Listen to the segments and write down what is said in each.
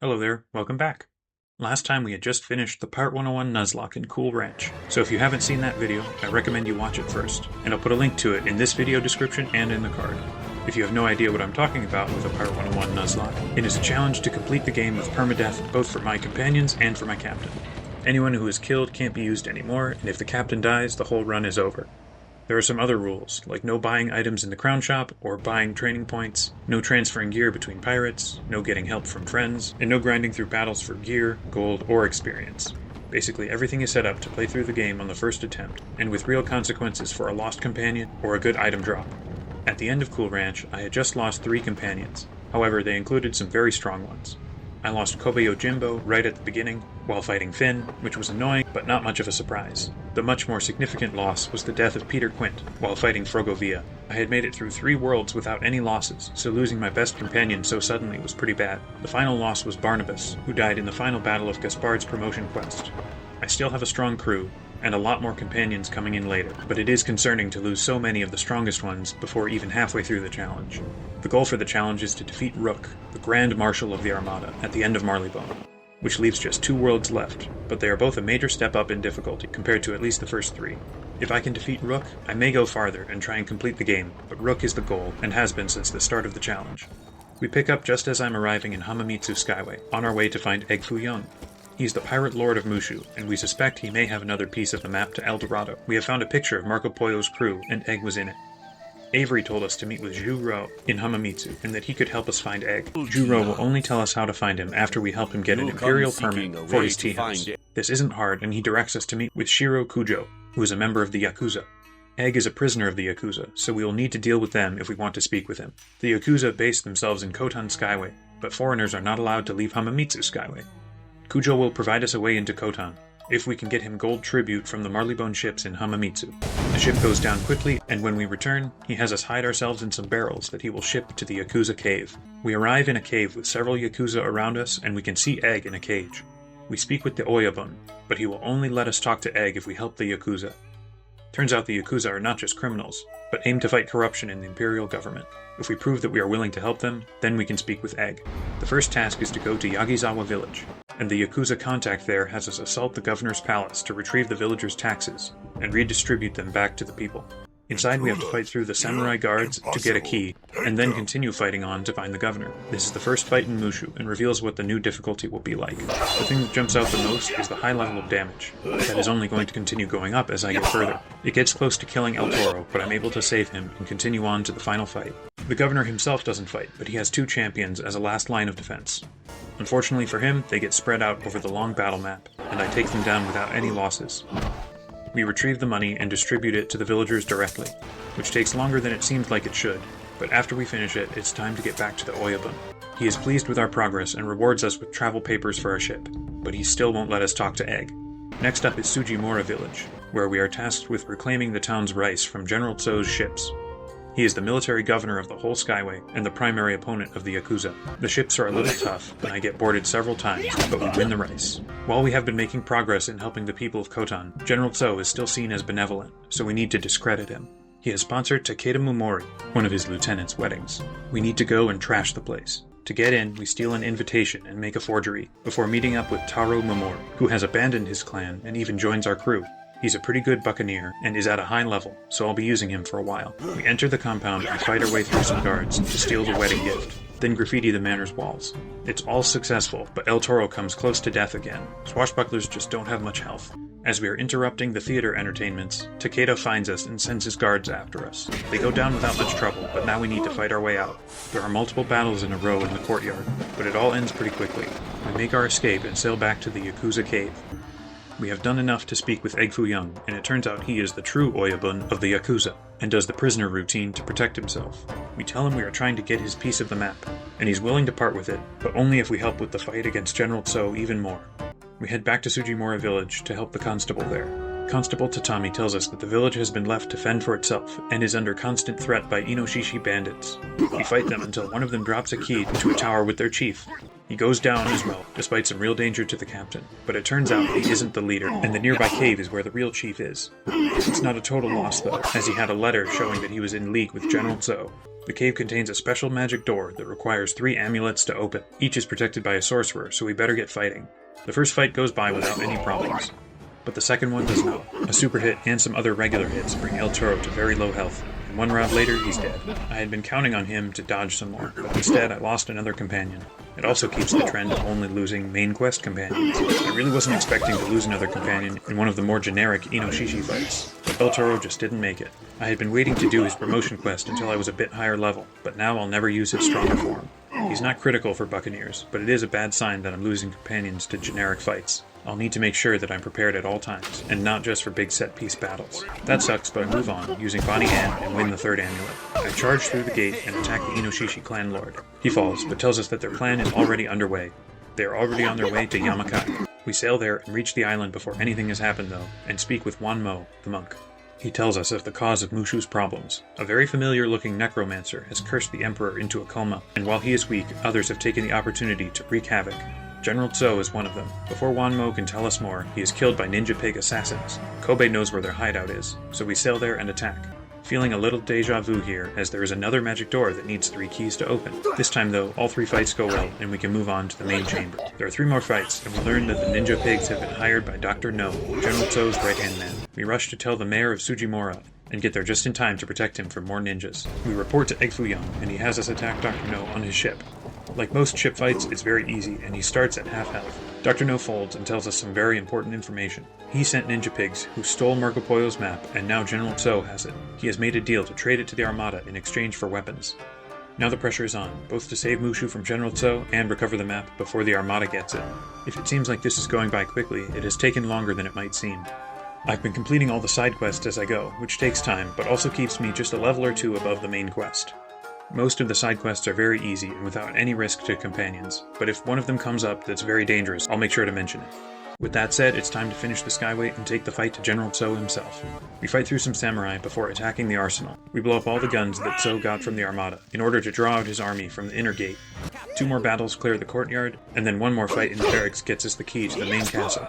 Hello there, welcome back. Last time we had just finished the Part 101 Nuzlocke in Cool Ranch, so if you haven't seen that video, I recommend you watch it first, and I'll put a link to it in this video description and in the card. If you have no idea what I'm talking about with a Part 101 Nuzlocke, it is a challenge to complete the game with permadeath both for my companions and for my captain. Anyone who is killed can't be used anymore, and if the captain dies, the whole run is over. There are some other rules, like no buying items in the crown shop, or buying training points, no transferring gear between pirates, no getting help from friends, and no grinding through battles for gear, gold, or experience. Basically everything is set up to play through the game on the first attempt, and with real consequences for a lost companion or a good item drop. At the end of Cool Ranch, I had just lost 3 companions, however they included some very strong ones. I lost Kobe Yojimbo right at the beginning, while fighting Finn, which was annoying, but not much of a surprise. The much more significant loss was the death of Peter Quint, while fighting Frogovia. I had made it through 3 worlds without any losses, so losing my best companion so suddenly was pretty bad. The final loss was Barnabas, who died in the final battle of Gaspard's promotion quest. I still have a strong crew, and a lot more companions coming in later, but it is concerning to lose so many of the strongest ones before even halfway through the challenge. The goal for the challenge is to defeat Rooke, the Grand Marshal of the Armada, at the end of Marleybone, which leaves just 2 worlds left, but they are both a major step up in difficulty compared to at least the first 3. If I can defeat Rooke, I may go farther and try and complete the game, but Rooke is the goal, and has been since the start of the challenge. We pick up just as I'm arriving in Hamamitsu Skyway, on our way to find Egg Foo Young. He's the pirate lord of Mushu, and we suspect he may have another piece of the map to El Dorado. We have found a picture of Marco Polo's crew, and Egg was in it. Avery told us to meet with Zhu Ro in Hamamitsu, and that he could help us find Egg. Zhu Ro will only tell us how to find him after we help him get an Imperial permit for his tea house. This isn't hard, and he directs us to meet with Shiro Kujo, who is a member of the Yakuza. Egg is a prisoner of the Yakuza, so we will need to deal with them if we want to speak with him. The Yakuza base themselves in Kotan Skyway, but foreigners are not allowed to leave Hamamitsu Skyway. Kujo will provide us a way into Kotan, if we can get him gold tribute from the Marleybone ships in Hamamitsu. The ship goes down quickly, and when we return, he has us hide ourselves in some barrels that he will ship to the Yakuza cave. We arrive in a cave with several Yakuza around us, and we can see Egg in a cage. We speak with the Oyabun, but he will only let us talk to Egg if we help the Yakuza. Turns out the Yakuza are not just criminals, but aim to fight corruption in the Imperial government. If we prove that we are willing to help them, then we can speak with Egg. The first task is to go to Yagizawa village, and the Yakuza contact there has us assault the governor's palace to retrieve the villagers' taxes, and redistribute them back to the people. Inside we have to fight through the samurai guards to get a key, and then continue fighting on to find the governor. This is the first fight in Mushu, and reveals what the new difficulty will be like. The thing that jumps out the most is the high level of damage. That is only going to continue going up as I get further. It gets close to killing El Toro, but I'm able to save him and continue on to the final fight. The governor himself doesn't fight, but he has 2 champions as a last line of defense. Unfortunately for him, they get spread out over the long battle map, and I take them down without any losses. We retrieve the money and distribute it to the villagers directly, which takes longer than it seemed like it should, but after we finish it, it's time to get back to the Oyabun. He is pleased with our progress and rewards us with travel papers for our ship, but he still won't let us talk to Egg. Next up is Sujimura village, where we are tasked with reclaiming the town's rice from General Tso's ships. He is the military governor of the whole Skyway, and the primary opponent of the Yakuza. The ships are a little tough, and I get boarded several times, but we win the race. While we have been making progress in helping the people of Kotan, General Tso is still seen as benevolent, so we need to discredit him. He has sponsored Takeda Mumori, one of his lieutenant's weddings. We need to go and trash the place. To get in, we steal an invitation and make a forgery, before meeting up with Taro Momori, who has abandoned his clan and even joins our crew. He's a pretty good buccaneer, and is at a high level, so I'll be using him for a while. We enter the compound and fight our way through some guards to steal the wedding gift, then graffiti the manor's walls. It's all successful, but El Toro comes close to death again. Swashbucklers just don't have much health. As we are interrupting the theater entertainments, Takeda finds us and sends his guards after us. They go down without much trouble, but now we need to fight our way out. There are multiple battles in a row in the courtyard, but it all ends pretty quickly. We make our escape and sail back to the Yakuza cave. We have done enough to speak with Egg Foo Young, and it turns out he is the true Oyabun of the Yakuza, and does the prisoner routine to protect himself. We tell him we are trying to get his piece of the map, and he's willing to part with it, but only if we help with the fight against General Tso even more. We head back to Sujimura village to help the constable there. Constable Tatami tells us that the village has been left to fend for itself, and is under constant threat by Inoshishi bandits. We fight them until one of them drops a key into a tower with their chief. He goes down as well, despite some real danger to the captain, but it turns out he isn't the leader, and the nearby cave is where the real chief is. It's not a total loss though, as he had a letter showing that he was in league with General Tso. The cave contains a special magic door that requires 3 amulets to open. Each is protected by a sorcerer, so we better get fighting. The first fight goes by without any problems, but the second one does not. A super hit and some other regular hits bring El Toro to very low health, and 1 round later he's dead. I had been counting on him to dodge some more, but instead I lost another companion. It also keeps the trend of only losing main quest companions. I really wasn't expecting to lose another companion in one of the more generic Inoshishi fights, but El Toro just didn't make it. I had been waiting to do his promotion quest until I was a bit higher level, but now I'll never use his stronger form. He's not critical for Buccaneers, but it is a bad sign that I'm losing companions to generic fights. I'll need to make sure that I'm prepared at all times, and not just for big set-piece battles. That sucks, but I move on, using Bonnie Ann and win the 3rd amulet. I charge through the gate and attack the Inoshishi clan lord. He falls, but tells us that their plan is already underway. They are already on their way to Yamakai. We sail there and reach the island before anything has happened, though, and speak with Wanmo, the monk. He tells us of the cause of Mushu's problems. A very familiar-looking necromancer has cursed the emperor into a coma, and while he is weak, others have taken the opportunity to wreak havoc. General Tso is one of them. Before Wanmo can tell us more, he is killed by ninja pig assassins. Kobe knows where their hideout is, so we sail there and attack. Feeling a little deja vu here, as there is another magic door that needs 3 keys to open. This time though, all 3 fights go well, and we can move on to the main chamber. There are 3 more fights, and we learn that the ninja pigs have been hired by Dr. No, General Tso's right-hand man. We rush to tell the mayor of Sujimura, and get there just in time to protect him from more ninjas. We report to Egg Fuyang, and he has us attack Dr. No on his ship. Like most ship fights, it's very easy, and he starts at half health. Dr. No folds and tells us some very important information. He sent ninja pigs who stole Marco Polo's map, and now General Tso has it. He has made a deal to trade it to the Armada in exchange for weapons. Now the pressure is on, both to save Mushu from General Tso and recover the map before the Armada gets it. If it seems like this is going by quickly, it has taken longer than it might seem. I've been completing all the side quests as I go, which takes time, but also keeps me just a level or 2 above the main quest. Most of the side quests are very easy and without any risk to companions, but if one of them comes up that's very dangerous, I'll make sure to mention it. With that said, it's time to finish the Skyway and take the fight to General Tso himself. We fight through some samurai before attacking the arsenal. We blow up all the guns that Tso got from the Armada, in order to draw out his army from the inner gate. 2 more battles clear the courtyard, and then 1 more fight in the barracks gets us the key to the main castle.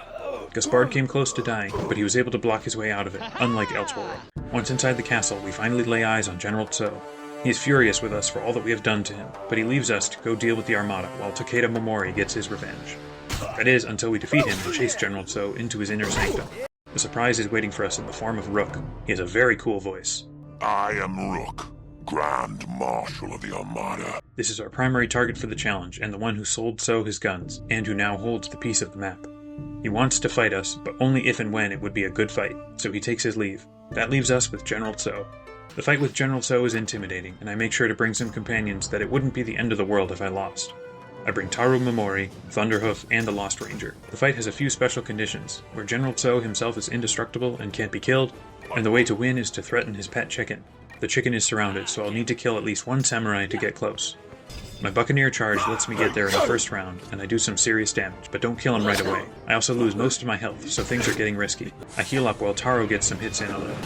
Gaspard came close to dying, but he was able to block his way out of it, unlike El Toro. Once inside the castle, we finally lay eyes on General Tso. He is furious with us for all that we have done to him, but he leaves us to go deal with the Armada while Takeda Momori gets his revenge. That is, until we defeat him and chase General Tso into his inner sanctum. The surprise is waiting for us in the form of Rooke. He has a very cool voice. I am Rooke, Grand Marshal of the Armada. This is our primary target for the challenge, and the one who sold Tso his guns, and who now holds the piece of the map. He wants to fight us, but only if and when it would be a good fight, so he takes his leave. That leaves us with General Tso. The fight with General Tso is intimidating, and I make sure to bring some companions that it wouldn't be the end of the world if I lost. I bring Taru Momori, Thunderhoof, and the Lost Ranger. The fight has a few special conditions, where General Tso himself is indestructible and can't be killed, and the way to win is to threaten his pet chicken. The chicken is surrounded, so I'll need to kill at least 1 samurai to get close. My Buccaneer charge lets me get there in the first round, and I do some serious damage, but don't kill him right away. I also lose most of my health, so things are getting risky. I heal up while Taro gets some hits in on him.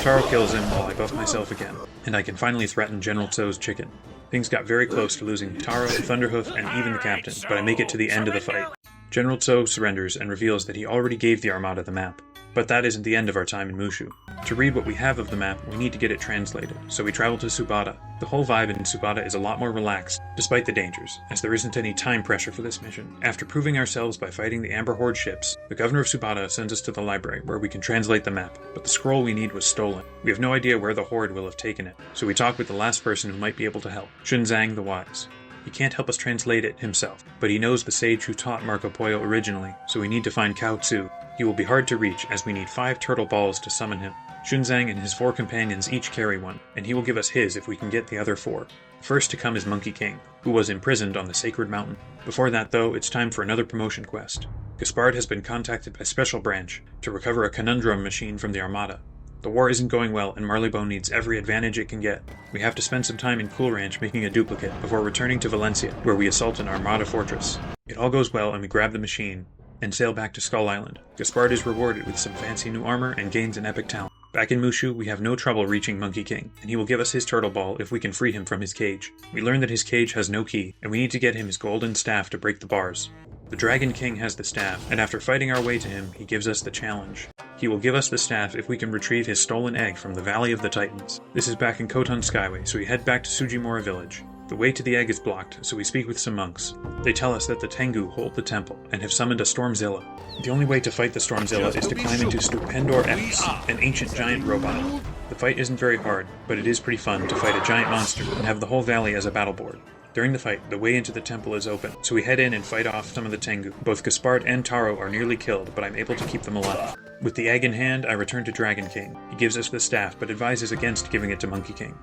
Taro kills him while I buff myself again, and I can finally threaten General Tso's chicken. Things got very close to losing Taro, Thunderhoof, and even the captain, but I make it to the end of the fight. General Tso surrenders and reveals that he already gave the Armada the map. But that isn't the end of our time in Mushu. To read what we have of the map, we need to get it translated, so we travel to Subata. The whole vibe in Subata is a lot more relaxed, despite the dangers, as there isn't any time pressure for this mission. After proving ourselves by fighting the Amber Horde ships, the governor of Subata sends us to the library, where we can translate the map, but the scroll we need was stolen. We have no idea where the Horde will have taken it, so we talk with the last person who might be able to help, Shunzang the Wise. He can't help us translate it himself, but he knows the sage who taught Marco Polo originally, so we need to find Cao Tzu. He will be hard to reach, as we need 5 turtle balls to summon him. Shunzang and his 4 companions each carry one, and he will give us his if we can get the other 4. First to come is Monkey King, who was imprisoned on the Sacred Mountain. Before that, though, it's time for another promotion quest. Gaspard has been contacted by Special Branch to recover a conundrum machine from the Armada. The war isn't going well, and Marleybone needs every advantage it can get. We have to spend some time in Cool Ranch making a duplicate before returning to Valencia, where we assault an Armada fortress. It all goes well, and we grab the machine and sail back to Skull Island. Gaspard is rewarded with some fancy new armor and gains an epic talent. Back in Mushu, we have no trouble reaching Monkey King, and he will give us his turtle ball if we can free him from his cage. We learn that his cage has no key, and we need to get him his golden staff to break the bars. The Dragon King has the staff, and after fighting our way to him, he gives us the challenge. He will give us the staff if we can retrieve his stolen egg from the Valley of the Titans. This is back in Khotun Skyway, so we head back to Sujimura village. The way to the egg is blocked, so we speak with some monks. They tell us that the Tengu hold the temple and have summoned a Stormzilla. The only way to fight the Stormzilla is to climb into Stupendor X, an ancient giant robot. The fight isn't very hard, but it is pretty fun to fight a giant monster and have the whole valley as a battle board. During the fight, the way into the temple is open, so we head in and fight off some of the Tengu. Both Gaspard and Taro are nearly killed, but I'm able to keep them alive. With the egg in hand, I return to Dragon King. He gives us the staff, but advises against giving it to Monkey King.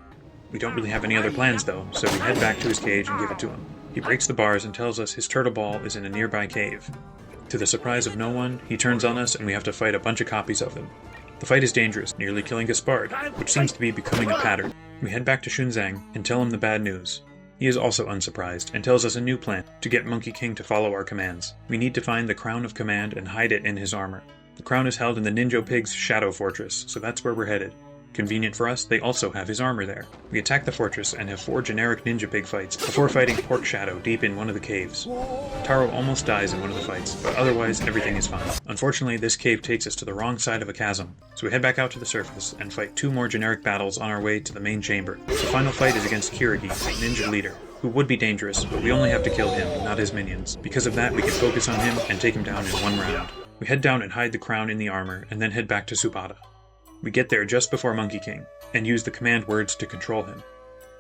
We don't really have any other plans though, so we head back to his cage and give it to him. He breaks the bars and tells us his turtle ball is in a nearby cave. To the surprise of no one, he turns on us and we have to fight a bunch of copies of him. The fight is dangerous, nearly killing Gaspard, which seems to be becoming a pattern. We head back to Shunzang and tell him the bad news. He is also unsurprised and tells us a new plan to get Monkey King to follow our commands. We need to find the Crown of Command and hide it in his armor. The crown is held in the Ninja Pig's Shadow Fortress, so that's where we're headed. Convenient for us, they also have his armor there. We attack the fortress and have 4 generic Ninja Pig fights before fighting Pork Shadow deep in one of the caves. Taro almost dies in one of the fights, but otherwise everything is fine. Unfortunately, this cave takes us to the wrong side of a chasm, so we head back out to the surface and fight 2 more generic battles on our way to the main chamber. The final fight is against Kirigi, the ninja leader, who would be dangerous, but we only have to kill him, not his minions. Because of that, we can focus on him and take him down in one round. We head down and hide the crown in the armor, and then head back to Supada. We get there just before Monkey King, and use the command words to control him.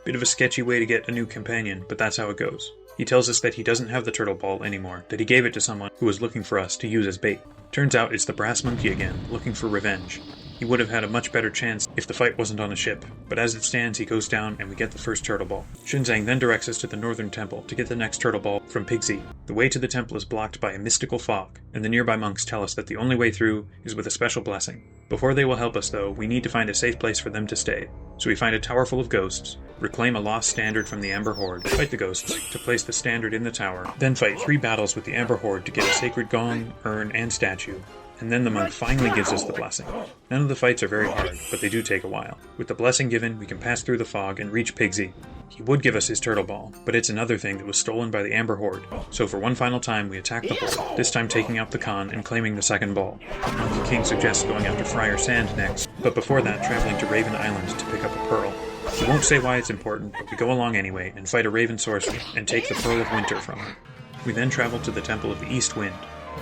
Bit of a sketchy way to get a new companion, but that's how it goes. He tells us that he doesn't have the turtle ball anymore, that he gave it to someone who was looking for us to use as bait. Turns out it's the brass monkey again, looking for revenge. He would have had a much better chance if the fight wasn't on a ship, but as it stands he goes down and we get the first turtle ball. Shunzang then directs us to the northern temple to get the next turtle ball from Pigsy. The way to the temple is blocked by a mystical fog, and the nearby monks tell us that the only way through is with a special blessing. Before they will help us though, we need to find a safe place for them to stay. So we find a tower full of ghosts, reclaim a lost standard from the Amber Horde, fight the ghosts to place the standard in the tower, then fight 3 battles with the Amber Horde to get a sacred gong, urn, and statue. And then the monk finally gives us the blessing. None of the fights are very hard, but they do take a while. With the blessing given, we can pass through the fog and reach Pigsy. He would give us his turtle ball, but it's another thing that was stolen by the Amber Horde. So for one final time, we attack the Horde, this time taking out the Khan and claiming the second ball. Monkey King suggests going after Friar Sand next, but before that, traveling to Raven Island to pick up a pearl. He won't say why it's important, but we go along anyway and fight a Raven sorcerer and take the Pearl of Winter from him. We then travel to the Temple of the East Wind.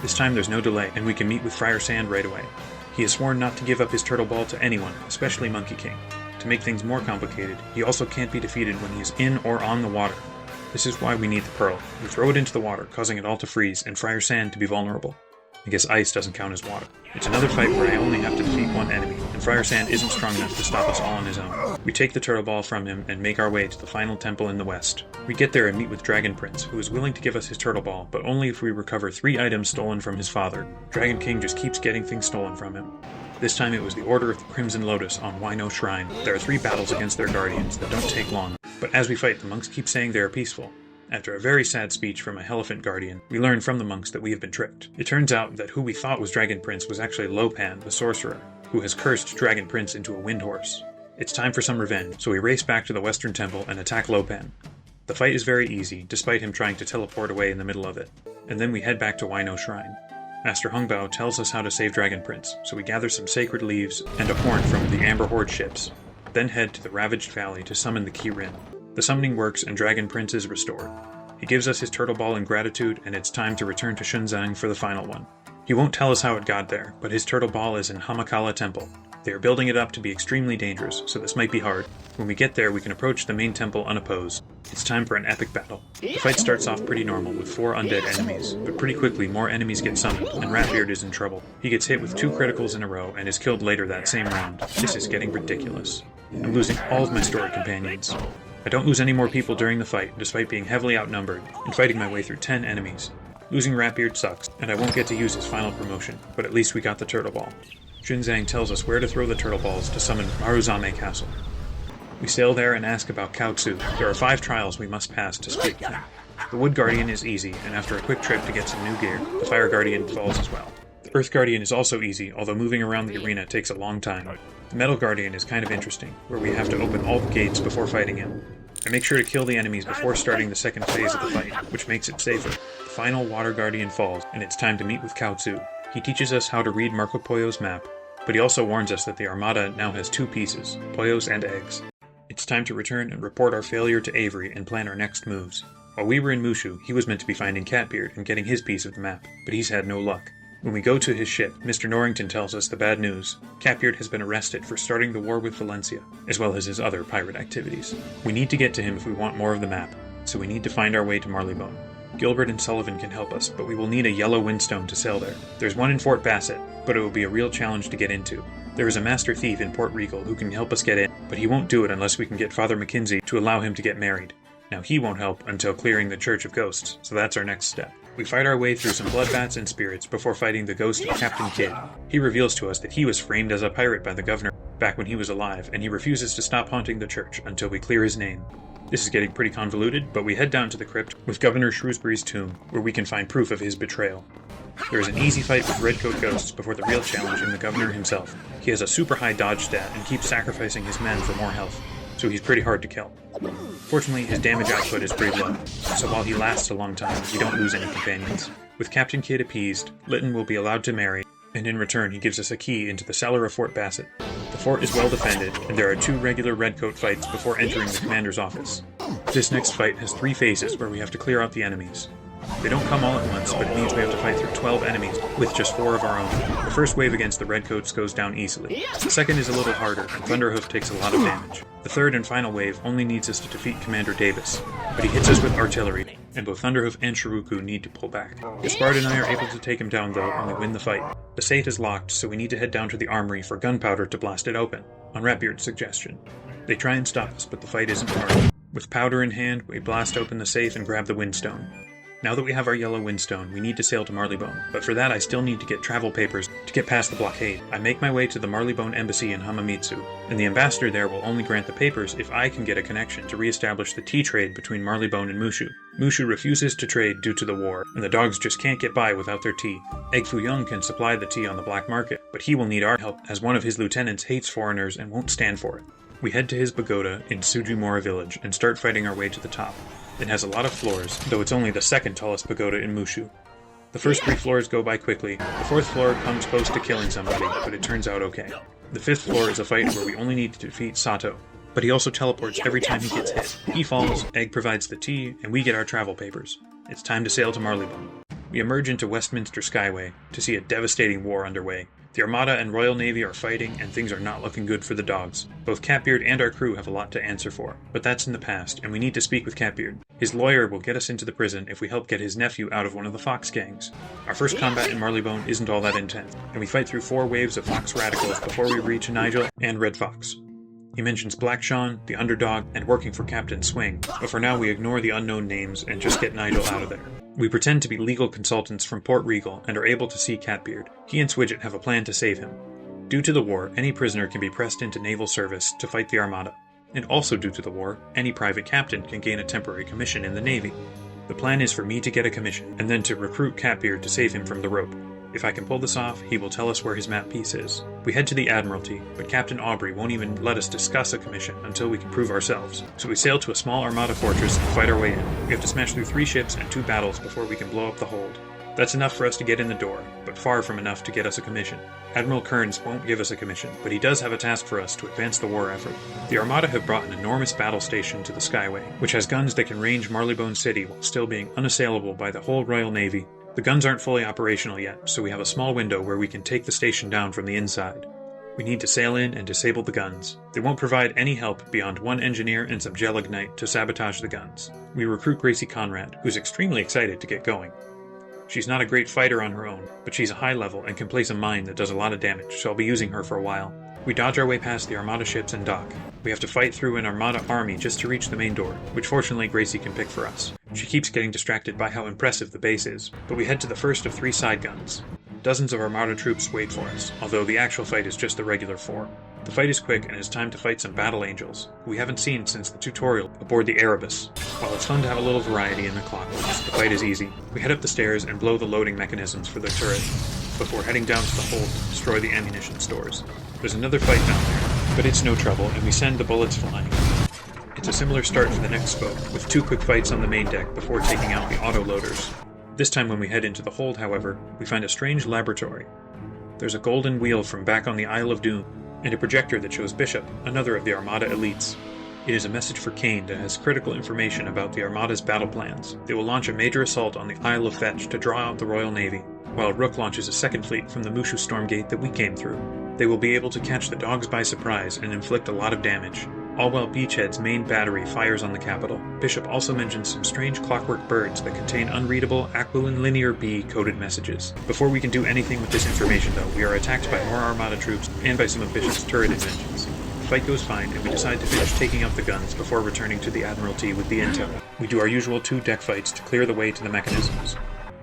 This time there's no delay, and we can meet with Friar Sand right away. He has sworn not to give up his turtle ball to anyone, especially Monkey King. To make things more complicated, he also can't be defeated when he is in or on the water. This is why we need the pearl. We throw it into the water, causing it all to freeze, and Friar Sand to be vulnerable. I guess ice doesn't count as water. It's another fight where I only have to defeat one enemy, and Friar Sand isn't strong enough to stop us all on his own. We take the turtle ball from him and make our way to the final temple in the west. We get there and meet with Dragon Prince, who is willing to give us his turtle ball, but only if we recover 3 items stolen from his father. Dragon King just keeps getting things stolen from him. This time it was the Order of the Crimson Lotus on Wino Shrine. There are 3 battles against their guardians that don't take long, but as we fight, the monks keep saying they are peaceful. After a very sad speech from a Elephant Guardian, we learn from the monks that we have been tricked. It turns out that who we thought was Dragon Prince was actually Lopan, the sorcerer, who has cursed Dragon Prince into a wind horse. It's time for some revenge, so we race back to the Western Temple and attack Lopan. The fight is very easy, despite him trying to teleport away in the middle of it, and then we head back to Wino Shrine. Master Hungbao tells us how to save Dragon Prince, so we gather some sacred leaves and a horn from the Amber Horde ships, then head to the Ravaged Valley to summon the Kirin. The summoning works and Dragon Prince is restored. He gives us his turtle ball in gratitude, and it's time to return to Shunzang for the final one. He won't tell us how it got there, but his turtle ball is in Hamakala Temple. They are building it up to be extremely dangerous, so this might be hard. When we get there, we can approach the main temple unopposed. It's time for an epic battle. The fight starts off pretty normal with 4 undead enemies, but pretty quickly more enemies get summoned, and Ratbeard is in trouble. He gets hit with 2 criticals in a row and is killed later that same round. This is getting ridiculous. I'm losing all of my story companions. I don't lose any more people during the fight, despite being heavily outnumbered and fighting my way through 10 enemies. Losing Ratbeard sucks, and I won't get to use his final promotion, but at least we got the turtle ball. Shunzang tells us where to throw the turtle balls to summon Maruzame Castle. We sail there and ask about Kaotsu. There are 5 trials we must pass to speak with him. The Wood Guardian is easy, and after a quick trip to get some new gear, the Fire Guardian falls as well. The Earth Guardian is also easy, although moving around the arena takes a long time. The Metal Guardian is kind of interesting, where we have to open all the gates before fighting him. I make sure to kill the enemies before starting the second phase of the fight, which makes it safer. The final Water Guardian falls, and it's time to meet with Kaotsu. He teaches us how to read Marco Pollo's map, but he also warns us that the Armada now has 2 pieces, pollos and eggs. It's time to return and report our failure to Avery and plan our next moves. While we were in Mushu, he was meant to be finding Catbeard and getting his piece of the map, but he's had no luck. When we go to his ship, Mr. Norrington tells us the bad news. Catbeard has been arrested for starting the war with Valencia, as well as his other pirate activities. We need to get to him if we want more of the map, so we need to find our way to Marleybone. Gilbert and Sullivan can help us, but we will need a yellow windstone to sail there. There's one in Fort Bassett, but it will be a real challenge to get into. There is a master thief in Port Regal who can help us get in, but he won't do it unless we can get Father Mackenzie to allow him to get married. Now he won't help until clearing the Church of Ghosts, so that's our next step. We fight our way through some bloodbaths and spirits before fighting the ghost of Captain Kidd. He reveals to us that he was framed as a pirate by the governor back when he was alive, and he refuses to stop haunting the church until we clear his name. This is getting pretty convoluted, but we head down to the crypt with Governor Shrewsbury's tomb, where we can find proof of his betrayal. There is an easy fight with Redcoat ghosts before the real challenge in the governor himself. He has a super high dodge stat and keeps sacrificing his men for more health, so he's pretty hard to kill. Fortunately, his damage output is pretty low, so while he lasts a long time, we don't lose any companions. With Captain Kidd appeased, Lytton will be allowed to marry, and in return he gives us a key into the cellar of Fort Bassett. The fort is well defended, and there are 2 regular Redcoat fights before entering the commander's office. This next fight has 3 phases where we have to clear out the enemies. They don't come all at once, but it means we have to fight through 12 enemies, with just 4 of our own. The first wave against the Redcoats goes down easily. The second is a little harder, and Thunderhoof takes a lot of damage. The third and final wave only needs us to defeat Commander Davis, but he hits us with artillery, and both Thunderhoof and Sharuku need to pull back. Gaspard and I are able to take him down though, and we win the fight. The safe is locked, so we need to head down to the armory for gunpowder to blast it open, on Ratbeard's suggestion. They try and stop us, but the fight isn't hard. With powder in hand, we blast open the safe and grab the windstone. Now that we have our yellow windstone, we need to sail to Marleybone, but for that I still need to get travel papers to get past the blockade. I make my way to the Marleybone embassy in Hamamitsu, and the ambassador there will only grant the papers if I can get a connection to re-establish the tea trade between Marleybone and Mushu. Mushu refuses to trade due to the war, and the dogs just can't get by without their tea. Egg Foo Young can supply the tea on the black market, but he will need our help as one of his lieutenants hates foreigners and won't stand for it. We head to his pagoda in Sujimura village and start fighting our way to the top. It has a lot of floors, though it's only the second tallest pagoda in Mushu. The first 3 floors go by quickly, the 4th floor comes close to killing somebody, but it turns out okay. The 5th floor is a fight where we only need to defeat Sato, but he also teleports every time he gets hit. He falls, Egg provides the tea, and we get our travel papers. It's time to sail to Marleybone. We emerge into Westminster Skyway to see a devastating war underway. The Armada and Royal Navy are fighting, and things are not looking good for the dogs. Both Catbeard and our crew have a lot to answer for, but that's in the past, and we need to speak with Catbeard. His lawyer will get us into the prison if we help get his nephew out of one of the Fox gangs. Our first combat in Marleybone isn't all that intense, and we fight through 4 waves of Fox radicals before we reach Nigel and Red Fox. He mentions Black Sean, the underdog, and working for Captain Swing, but for now we ignore the unknown names and just get Nigel out of there. We pretend to be legal consultants from Port Regal and are able to see Catbeard. He and Swidget have a plan to save him. Due to the war, any prisoner can be pressed into naval service to fight the Armada. And also due to the war, any private captain can gain a temporary commission in the Navy. The plan is for me to get a commission, and then to recruit Catbeard to save him from the rope. If I can pull this off, he will tell us where his map piece is. We head to the Admiralty, but Captain Aubrey won't even let us discuss a commission until we can prove ourselves. So we sail to a small Armada fortress and fight our way in. We have to smash through 3 ships and 2 battles before we can blow up the hold. That's enough for us to get in the door, but far from enough to get us a commission. Admiral Kearns won't give us a commission, but he does have a task for us to advance the war effort. The Armada have brought an enormous battle station to the Skyway, which has guns that can range Marleybone City while still being unassailable by the whole Royal Navy. The guns aren't fully operational yet, so we have a small window where we can take the station down from the inside. We need to sail in and disable the guns. They won't provide any help beyond 1 engineer and some gelignite to sabotage the guns. We recruit Gracie Conrad, who's extremely excited to get going. She's not a great fighter on her own, but she's a high level and can place a mine that does a lot of damage, so I'll be using her for a while. We dodge our way past the Armada ships and dock. We have to fight through an Armada army just to reach the main door, which fortunately Gracie can pick for us. She keeps getting distracted by how impressive the base is, but we head to the first of 3 side guns. Dozens of Armada troops wait for us, although the actual fight is just the regular 4. The fight is quick and it's time to fight some battle angels, who we haven't seen since the tutorial aboard the Erebus. While it's fun to have a little variety in the clockworks, the fight is easy. We head up the stairs and blow the loading mechanisms for the turret, before heading down to the hold to destroy the ammunition stores. There's another fight down there, but it's no trouble and we send the bullets flying. It's a similar start to the next spoke, with 2 quick fights on the main deck before taking out the autoloaders. This time when we head into the hold, however, we find a strange laboratory. there's a golden wheel from back on the Isle of Doom, and a projector that shows Bishop, another of the Armada elites. It is a message for Kane that has critical information about the Armada's battle plans. They will launch a major assault on the Isle of Fetch to draw out the Royal Navy, while Rooke launches a second fleet from the Mushu storm gate that we came through. They will be able to catch the dogs by surprise and inflict a lot of damage, all while Beachhead's main battery fires on the capital. Bishop also mentions some strange clockwork birds that contain unreadable Aquilin Linear B coded messages. Before we can do anything with this information though, we are attacked by more Armada troops and by some of Bishop's turret inventions. The fight goes fine, and we decide to finish taking out the guns before returning to the Admiralty with the intel. We do our usual 2 deck fights to clear the way to the mechanisms.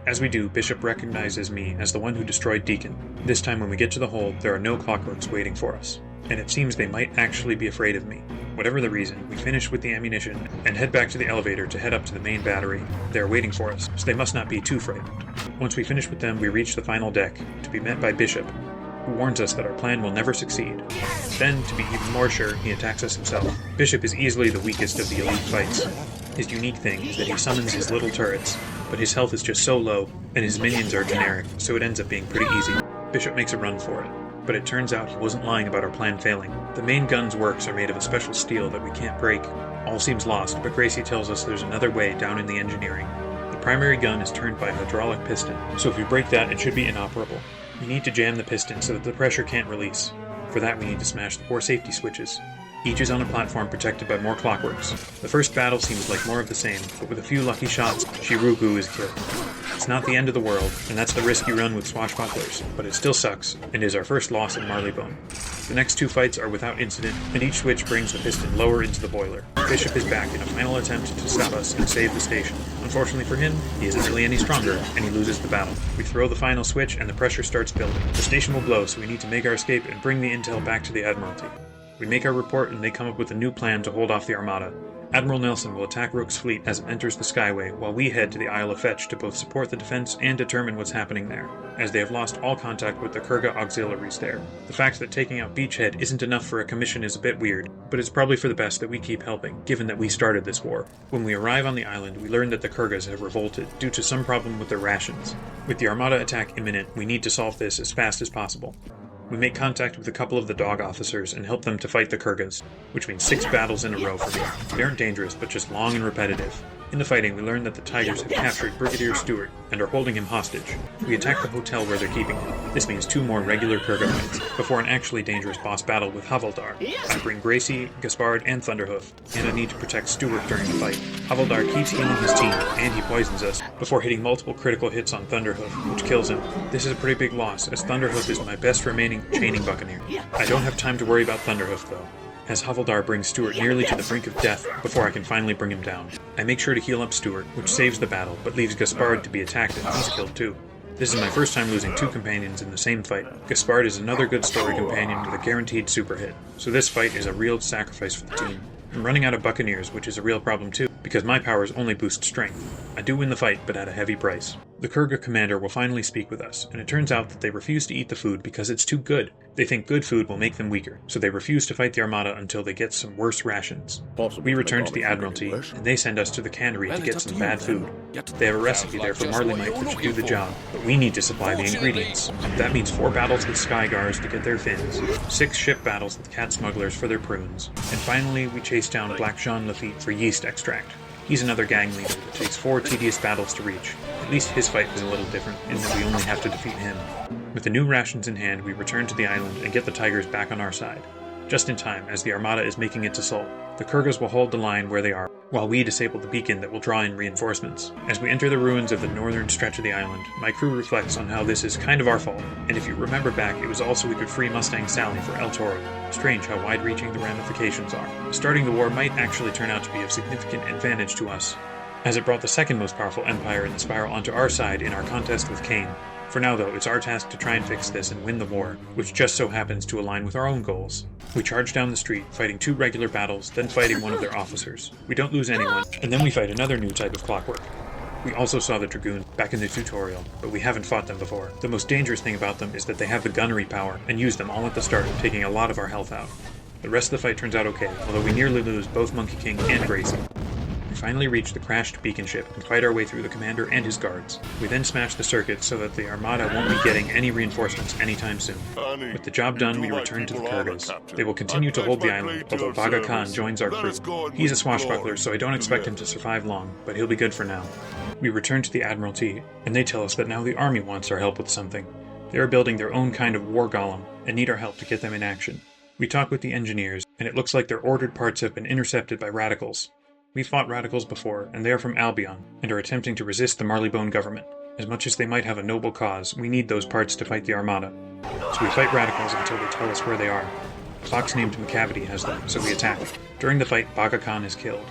As we do, Bishop recognizes me as the one who destroyed Deacon. This time when we get to the hold, there are no clockworks waiting for us, and it seems they might actually be afraid of me. Whatever the reason, we finish with the ammunition and head back to the elevator to head up to the main battery. They are waiting for us, so they must not be too frightened. Once we finish with them, we reach the final deck, to be met by Bishop, who warns us that our plan will never succeed. Then, to be even more sure, he attacks us himself. Bishop is easily the weakest of the elite fights. His unique thing is that he summons his little turrets, but his health is just so low, and his minions are generic, so it ends up being pretty easy. Bishop makes a run for it, but it turns out he wasn't lying about our plan failing. The main gun's works are made of a special steel that we can't break. All seems lost, but Gracie tells us there's another way down in the engineering. The primary gun is turned by a hydraulic piston, so if we break that, it should be inoperable. We need to jam the piston so that the pressure can't release. For that, we need to smash the 4 safety switches. Each is on a platform protected by more clockworks. The first battle seems like more of the same, but with a few lucky shots, Rooke is killed. It's not the end of the world, and that's the risk you run with swashbucklers, but it still sucks, and is our first loss in Marleybone. The next 2 fights are without incident, and each switch brings the piston lower into the boiler. Bishop is back in a final attempt to stop us and save the station. Unfortunately for him, he isn't really any stronger, and he loses the battle. We throw the final switch, and the pressure starts building. The station will blow, so we need to make our escape and bring the intel back to the Admiralty. We make our report, and they come up with a new plan to hold off the Armada. Admiral Nelson will attack Rooke's fleet as it enters the Skyway, while we head to the Isle of Fetch to both support the defense and determine what's happening there, as they have lost all contact with the Kurga auxiliaries there. The fact that taking out Beachhead isn't enough for a commission is a bit weird, but it's probably for the best that we keep helping, given that we started this war. When we arrive on the island, we learn that the Kurgas have revolted due to some problem with their rations. With the Armada attack imminent, we need to solve this as fast as possible. We make contact with a couple of the dog officers and help them to fight the Kurgas, which means 6 battles in a row for me. They aren't dangerous, but just long and repetitive. In the fighting, we learn that the Tigers have captured Brigadier Stewart and are holding him hostage. We attack the hotel where they're keeping him. This means 2 more regular Kurga fights, before an actually dangerous boss battle with Havildar. I bring Gracie, Gaspard, and Thunderhoof, and I need to protect Stewart during the fight. Havildar keeps healing his team, and he poisons us, before hitting multiple critical hits on Thunderhoof, which kills him. This is a pretty big loss, as Thunderhoof is my best remaining chaining buccaneer. I don't have time to worry about Thunderhoof, though, as Havildar brings Stewart nearly to the brink of death before I can finally bring him down. I make sure to heal up Stewart, which saves the battle, but leaves Gaspard to be attacked and he's killed too. This is my first time losing 2 companions in the same fight. Gaspard is another good story companion with a guaranteed super hit, so this fight is a real sacrifice for the team. I'm running out of buccaneers, which is a real problem too, because my powers only boost strength. I do win the fight, but at a heavy price. The Kurga commander will finally speak with us, and it turns out that they refuse to eat the food because it's too good. They think good food will make them weaker, so they refuse to fight the Armada until they get some worse rations. We return to the Admiralty, and they send us to the cannery to get some bad food. They have a recipe there for Marleymite that should do the job, but we need to supply the ingredients. That means 4 battles with Skygars to get their fins, 6 ship battles with cat smugglers for their prunes, and finally we chase down Black Jean Lafitte for yeast extract. He's another gang leader that takes 4 tedious battles to reach. At least his fight is a little different, in that we only have to defeat him. With the new rations in hand, we return to the island and get the Tigers back on our side. Just in time, as the Armada is making its assault. The Kurgas will hold the line where they are, while we disable the beacon that will draw in reinforcements. As we enter the ruins of the northern stretch of the island, my crew reflects on how this is kind of our fault, and if you remember back, it was also we could free Mustang Sally for El Toro. Strange how wide-reaching the ramifications are. Starting the war might actually turn out to be of significant advantage to us, as it brought the second most powerful empire in the spiral onto our side in our contest with Kane. For now, though, it's our task to try and fix this and win the war, which just so happens to align with our own goals. We charge down the street, fighting 2 regular battles, then fighting one of their officers. We don't lose anyone, and then we fight another new type of clockwork. We also saw the Dragoon back in the tutorial, but we haven't fought them before. The most dangerous thing about them is that they have the gunnery power, and use them all at the start, taking a lot of our health out. The rest of the fight turns out okay, although we nearly lose both Monkey King and Gracie. finally reach the crashed beacon ship and fight our way through the commander and his guards. We then smash the circuit so that the Armada won't be getting any reinforcements anytime soon. With the job done, we return to the Kurgas. They will continue to hold the island, although Baga Khan joins our crew. He's a swashbuckler, so I don't expect him to survive long, but he'll be good for now. We return to the Admiralty, and they tell us that now the army wants our help with something. They are building their own kind of war golem, and need our help to get them in action. We talk with the engineers, and it looks like their ordered parts have been intercepted by radicals. We fought radicals before, and they are from Albion, and are attempting to resist the Marleybone government. As much as they might have a noble cause, we need those parts to fight the Armada. So we fight radicals until they tell us where they are. A fox named McCavity has them, so we attack. During the fight, Baga Khan is killed.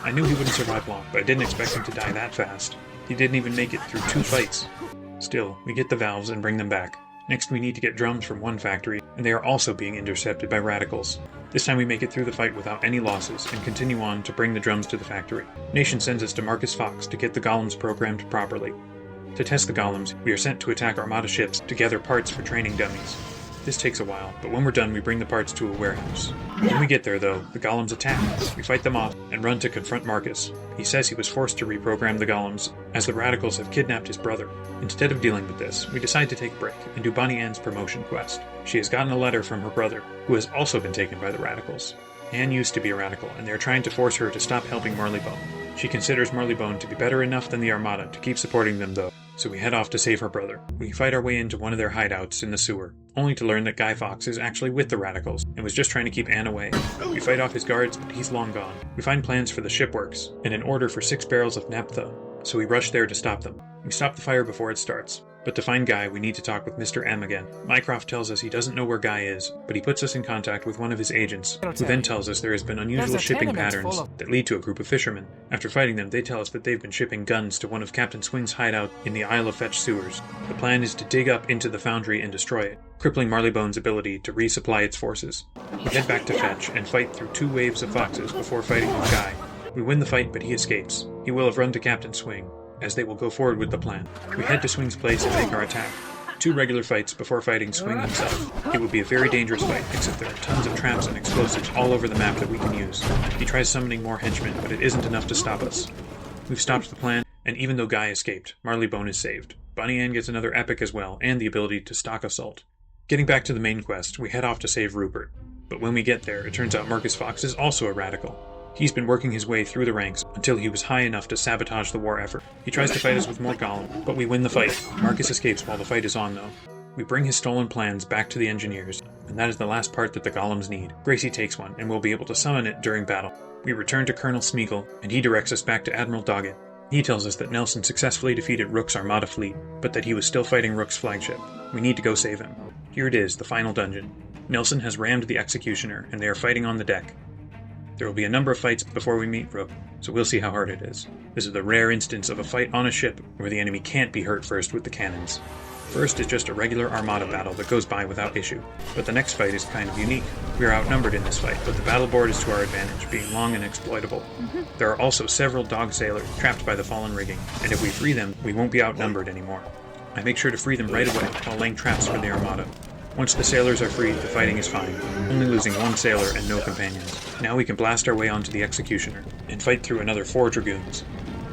I knew he wouldn't survive long, but I didn't expect him to die that fast. He didn't even make it through 2 fights. Still, we get the valves and bring them back. Next, we need to get drums from one factory, and they are also being intercepted by radicals. This time we make it through the fight without any losses, and continue on to bring the drums to the factory. Nation sends us to Marcus Fox to get the golems programmed properly. To test the golems, we are sent to attack Armada ships to gather parts for training dummies. This takes a while, but when we're done we bring the parts to a warehouse. When we get there though, the golems attack. We fight them off, and run to confront Marcus. He says he was forced to reprogram the golems, as the radicals have kidnapped his brother. Instead of dealing with this, we decide to take a break, and do Bonnie Ann's promotion quest. She has gotten a letter from her brother, who has also been taken by the radicals. Anne used to be a radical, and they are trying to force her to stop helping Marleybone. She considers Marleybone to be better enough than the Armada to keep supporting them though, so we head off to save her brother. We fight our way into one of their hideouts in the sewer, only to learn that Guy Fawkes is actually with the radicals, and was just trying to keep Anne away. We fight off his guards, but he's long gone. We find plans for the shipworks, and an order for 6 barrels of naphtha, so we rush there to stop them. We stop the fire before it starts. But to find Guy, we need to talk with Mr. M again. Mycroft tells us he doesn't know where Guy is, but he puts us in contact with one of his agents, who then tells us there has been unusual shipping patterns that lead to a group of fishermen. After fighting them, they tell us that they've been shipping guns to one of Captain Swing's hideout in the Isle of Fetch sewers. The plan is to dig up into the foundry and destroy it, crippling Marleybone's ability to resupply its forces. We head back to Fetch and fight through 2 waves of foxes before fighting with Guy. We win the fight, but he escapes. He will have run to Captain Swing, as they will go forward with the plan. We head to Swing's place and make our attack. 2 regular fights before fighting Swing himself. It would be a very dangerous fight, except there are tons of traps and explosives all over the map that we can use. He tries summoning more henchmen, but it isn't enough to stop us. We've stopped the plan, and even though Guy escaped, Marleybone is saved. Bonnie Ann gets another epic as well, and the ability to stock assault. Getting back to the main quest, we head off to save Rupert. But when we get there, it turns out Marcus Fox is also a radical. He's been working his way through the ranks until he was high enough to sabotage the war effort. He tries to fight us with more golem, but we win the fight. Marcus escapes while the fight is on though. We bring his stolen plans back to the engineers, and that is the last part that the golems need. Gracie takes one, and will be able to summon it during battle. We return to Colonel Smeagol, and he directs us back to Admiral Doggett. He tells us that Nelson successfully defeated Rooke's Armada fleet, but that he was still fighting Rooke's flagship. We need to go save him. Here it is, the final dungeon. Nelson has rammed the Executioner, and they are fighting on the deck. There will be a number of fights before we meet Rooke, so we'll see how hard it is. This is the rare instance of a fight on a ship where the enemy can't be hurt first with the cannons. First is just a regular Armada battle that goes by without issue, but the next fight is kind of unique. We are outnumbered in this fight, but the battle board is to our advantage, being long and exploitable. There are also several dog sailors trapped by the fallen rigging, and if we free them, we won't be outnumbered anymore. I make sure to free them right away while laying traps for the Armada. Once the sailors are freed, the fighting is fine, only losing 1 sailor and no companions. Now we can blast our way onto the Executioner, and fight through another 4 dragoons.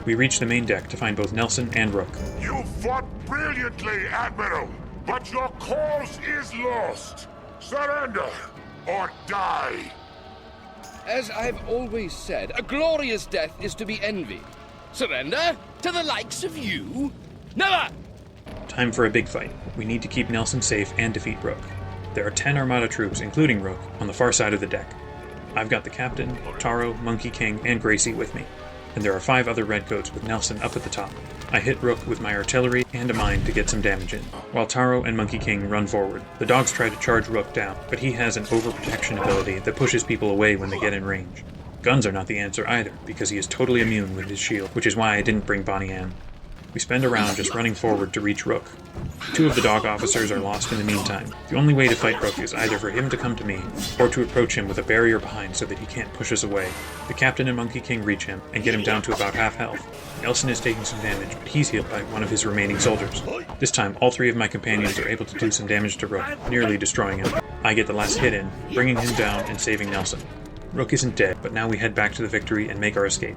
We reach the main deck to find both Nelson and Rooke. You fought brilliantly, Admiral, but your cause is lost. Surrender, or die. As I've always said, a glorious death is to be envied. Surrender? To the likes of you? Never! Time for a big fight. We need to keep Nelson safe and defeat Rooke. There are 10 Armada troops, including Rooke, on the far side of the deck. I've got the Captain, Taro, Monkey King, and Gracie with me, and there are 5 other Redcoats with Nelson up at the top. I hit Rooke with my artillery and a mine to get some damage in, while Taro and Monkey King run forward. The dogs try to charge Rooke down, but he has an overprotection ability that pushes people away when they get in range. Guns are not the answer either, because he is totally immune with his shield, which is why I didn't bring Bonnie Ann. We spend a round just running forward to reach Rooke. 2 of the dog officers are lost in the meantime. The only way to fight Rooke is either for him to come to me, or to approach him with a barrier behind so that he can't push us away. The Captain and Monkey King reach him, and get him down to about half health. Nelson is taking some damage, but he's healed by one of his remaining soldiers. This time, all 3 of my companions are able to do some damage to Rooke, nearly destroying him. I get the last hit in, bringing him down and saving Nelson. Rooke isn't dead, but now we head back to the Victory and make our escape.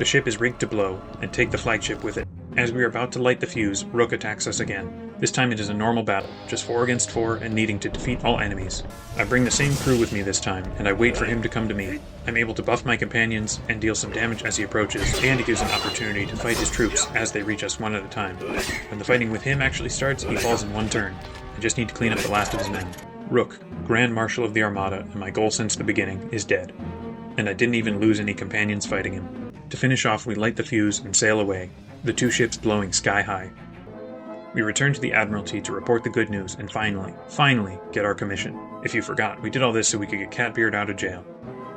The ship is rigged to blow, and take the flagship with it. As we are about to light the fuse, Rooke attacks us again. This time it is a normal battle, just 4 against 4 and needing to defeat all enemies. I bring the same crew with me this time, and I wait for him to come to me. I'm able to buff my companions and deal some damage as he approaches, and he gives an opportunity to fight his troops as they reach us one at a time. When the fighting with him actually starts, he falls in one turn. I just need to clean up the last of his men. Rooke, Grand Marshal of the Armada, and my goal since the beginning, is dead. And I didn't even lose any companions fighting him. To finish off, we light the fuse and sail away, the 2 ships blowing sky high. We return to the Admiralty to report the good news and finally get our commission. If you forgot, we did all this so we could get Catbeard out of jail.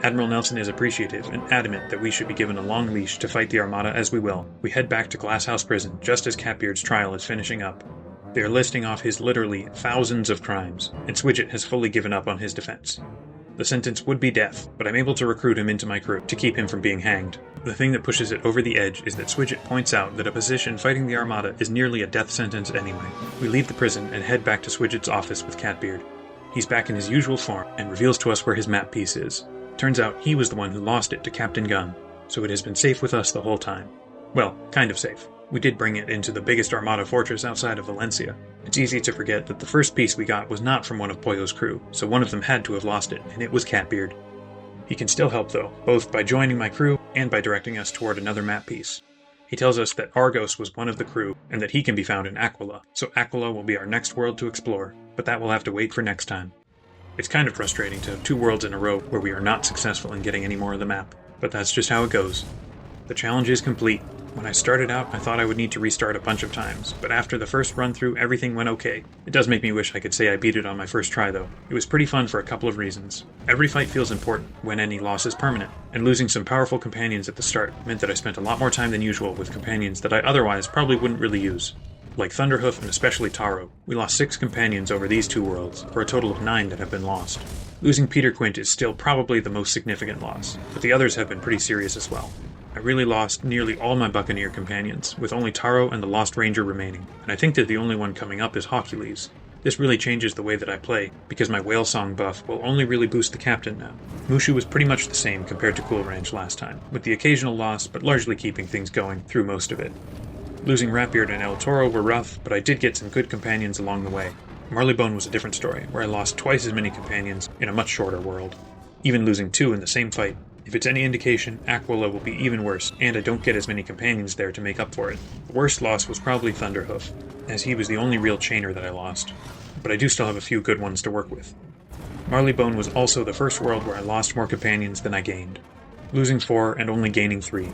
Admiral Nelson is appreciative and adamant that we should be given a long leash to fight the Armada as we will. We head back to Glasshouse Prison just as Catbeard's trial is finishing up. They are listing off his literally thousands of crimes, and Swidget has fully given up on his defense. The sentence would be death, but I'm able to recruit him into my crew to keep him from being hanged. The thing that pushes it over the edge is that Swidget points out that a position fighting the Armada is nearly a death sentence anyway. We leave the prison and head back to Swidget's office with Catbeard. He's back in his usual form and reveals to us where his map piece is. Turns out he was the one who lost it to Captain Gunn, so it has been safe with us the whole time. Well, kind of safe. We did bring it into the biggest Armada fortress outside of Valencia. It's easy to forget that the first piece we got was not from one of Pollo's crew, so one of them had to have lost it, and it was Catbeard. He can still help though, both by joining my crew and by directing us toward another map piece. He tells us that Argos was one of the crew, and that he can be found in Aquila, so Aquila will be our next world to explore, but that will have to wait for next time. It's kind of frustrating to have 2 worlds in a row where we are not successful in getting any more of the map, but that's just how it goes. The challenge is complete. When I started out, I thought I would need to restart a bunch of times, but after the first run-through, everything went okay. It does make me wish I could say I beat it on my first try, though. It was pretty fun for a couple of reasons. Every fight feels important when any loss is permanent, and losing some powerful companions at the start meant that I spent a lot more time than usual with companions that I otherwise probably wouldn't really use. Like Thunderhoof and especially Taro, we lost 6 companions over these 2 worlds, for a total of 9 that have been lost. Losing Peter Quint is still probably the most significant loss, but the others have been pretty serious as well. I really lost nearly all my Buccaneer companions, with only Taro and the Lost Ranger remaining, and I think that the only one coming up is Hercules. This really changes the way that I play, because my Whale Song buff will only really boost the captain now. Mushu was pretty much the same compared to Cool Ranch last time, with the occasional loss but largely keeping things going through most of it. Losing Ratbeard and El Toro were rough, but I did get some good companions along the way. Marleybone was a different story, where I lost twice as many companions in a much shorter world. Even losing 2 in the same fight. If it's any indication, Aquila will be even worse, and I don't get as many companions there to make up for it. The worst loss was probably Thunderhoof, as he was the only real chainer that I lost. But I do still have a few good ones to work with. Marleybone was also the first world where I lost more companions than I gained, losing 4 and only gaining 3.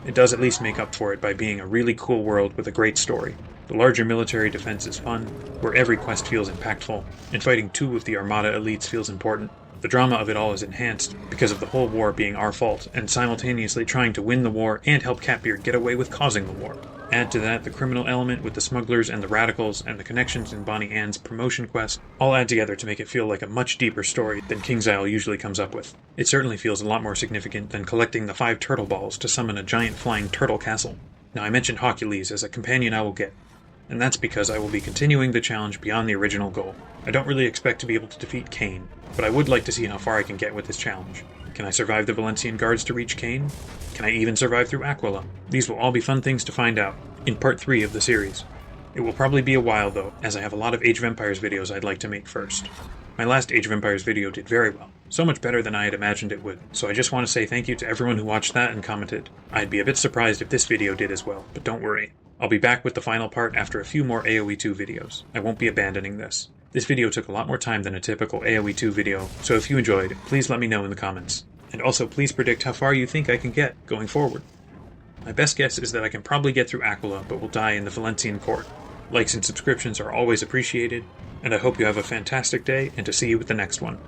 It does at least make up for it by being a really cool world with a great story. The larger military defense is fun, where every quest feels impactful, and fighting 2 of the Armada elites feels important. The drama of it all is enhanced because of the whole war being our fault, and simultaneously trying to win the war and help Catbeard get away with causing the war. Add to that the criminal element with the smugglers and the radicals, and the connections in Bonnie Ann's promotion quest, all add together to make it feel like a much deeper story than King's Isle usually comes up with. It certainly feels a lot more significant than collecting the 5 turtle balls to summon a giant flying turtle castle. Now I mentioned Hercules as a companion I will get, and that's because I will be continuing the challenge beyond the original goal. I don't really expect to be able to defeat Kane, but I would like to see how far I can get with this challenge. Can I survive the Valencian guards to reach Kane? Can I even survive through Aquila? These will all be fun things to find out in part 3 of the series. It will probably be a while though, as I have a lot of Age of Empires videos I'd like to make first. My last Age of Empires video did very well, so much better than I had imagined it would, so I just want to say thank you to everyone who watched that and commented. I'd be a bit surprised if this video did as well, but don't worry. I'll be back with the final part after a few more AoE 2 videos. I won't be abandoning this. This video took a lot more time than a typical AoE 2 video, so if you enjoyed, please let me know in the comments. And also please predict how far you think I can get going forward. My best guess is that I can probably get through Aquila, but will die in the Valencian court. Likes and subscriptions are always appreciated, and I hope you have a fantastic day and to see you with the next one.